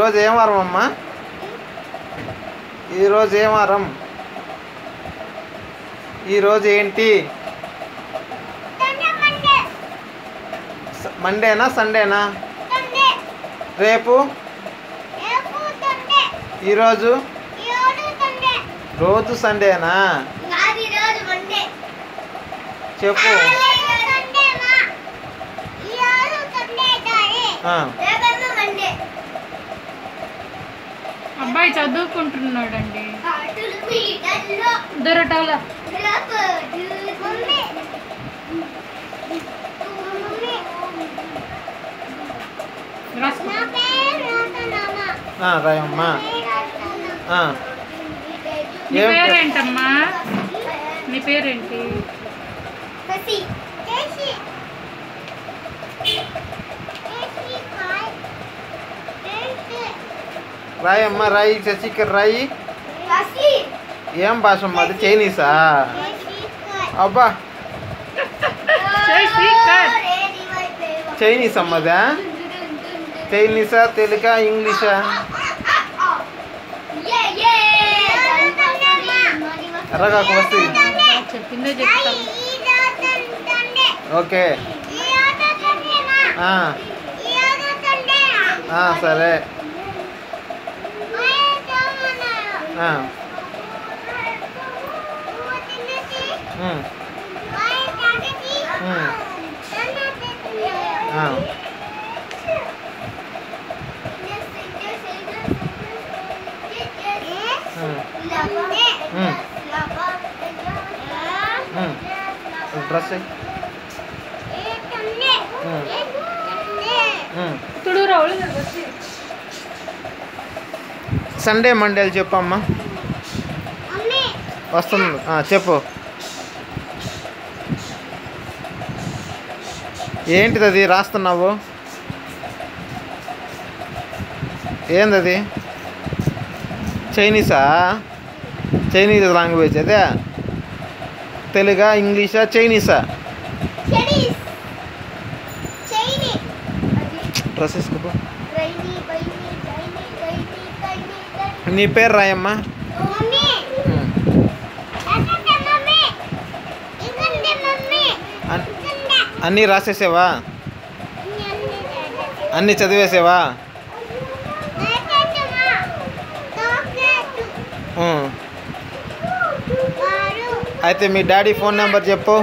ఈరోజు ఏం వారం అమ్మా? ఈరోజు ఏం వారం? ఈరోజు ఏంటి? మండేనా సండేనా? రేపు ఈరోజు రోజు సండేనా? చెప్పు. అబ్బాయి చదువుకుంటున్నాడండి. దొరటాల రాయమ్మా. నీ పేరేంటమ్మా? నీ పేరేంటి? రాయమ్మా, రాయి. శశికర్ రాయి. ఏం భాష అమ్మా అది? చైనీసా? అబ్బా, చైనీస్ అమ్మదా? చైనీసా, తెలుగా, ఇంగ్లీషా? ఎర్రగాకు వస్తుంది. చెప్పిందే చెప్తాం. ఓకే, సరే. డ్రెస్ సండే మండేలు చెప్పమ్మా. వస్తుంది, చెప్పు. ఏంటిది అది రాస్తున్నావు? ఏందది? చైనీసా? చైనీస్ లాంగ్వేజ్ అదే? తెలుగా, ఇంగ్లీషా, చైనీసా? డ్రెస్ వేసుకో. నీ పేరు రాయమ్మా. అన్నీ రాసేసావా? అన్నీ చదివేసావా? అయితే మీ డాడీ ఫోన్ నెంబర్ చెప్పు.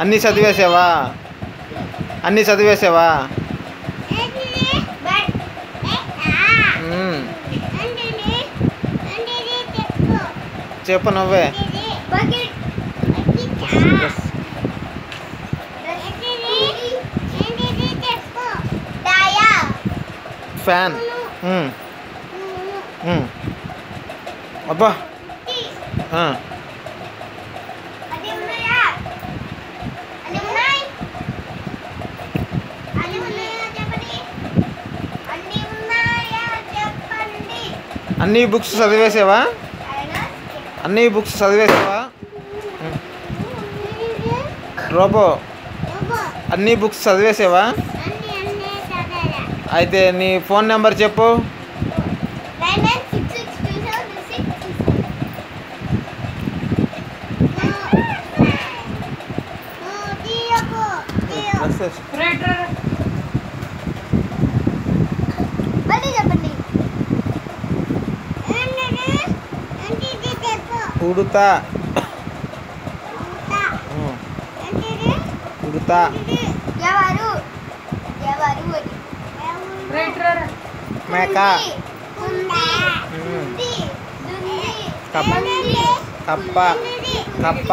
అన్నీ చదివేసావా? అన్నీ చదివేసావా? చెప్పు నువ్వే. ఫ్యాన్. అబ్బా, అన్నీ బుక్స్ చదివేసావా? అన్నీ బుక్స్ చదివేసావా? రోబో, అన్నీ బుక్స్ చదివేసావా? అయితే నీ ఫోన్ నెంబర్ చెప్పు. ఉడుతా, ఉడుతా. మేక, కప్ప, కప్ప.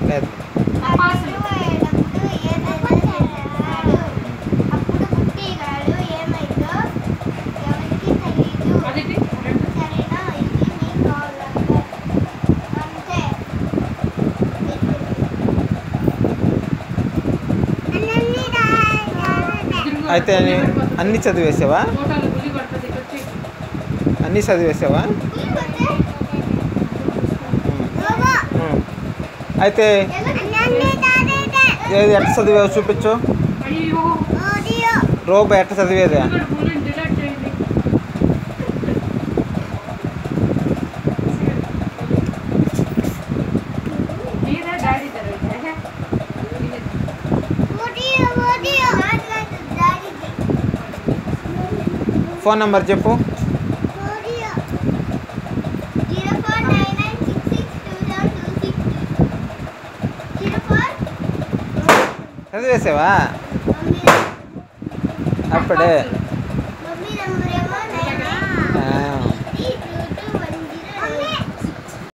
లేదు. అయితే అన్నీ చదివేసావా? ఫోటోలు గులి పడుతుంది వచ్చి. అన్నీ చదివేసావా? అయితే ఏది ఎట్ట చదివావు చూపించు. అయ్యో రూప ఎట్ట చదివేదా? ఇక్కడ పూలని డిలీట్ చేయండి. నీదే డాడీ చదివితే ఫోన్ నెంబర్ చెప్పు. చదివేసావా అప్పుడే?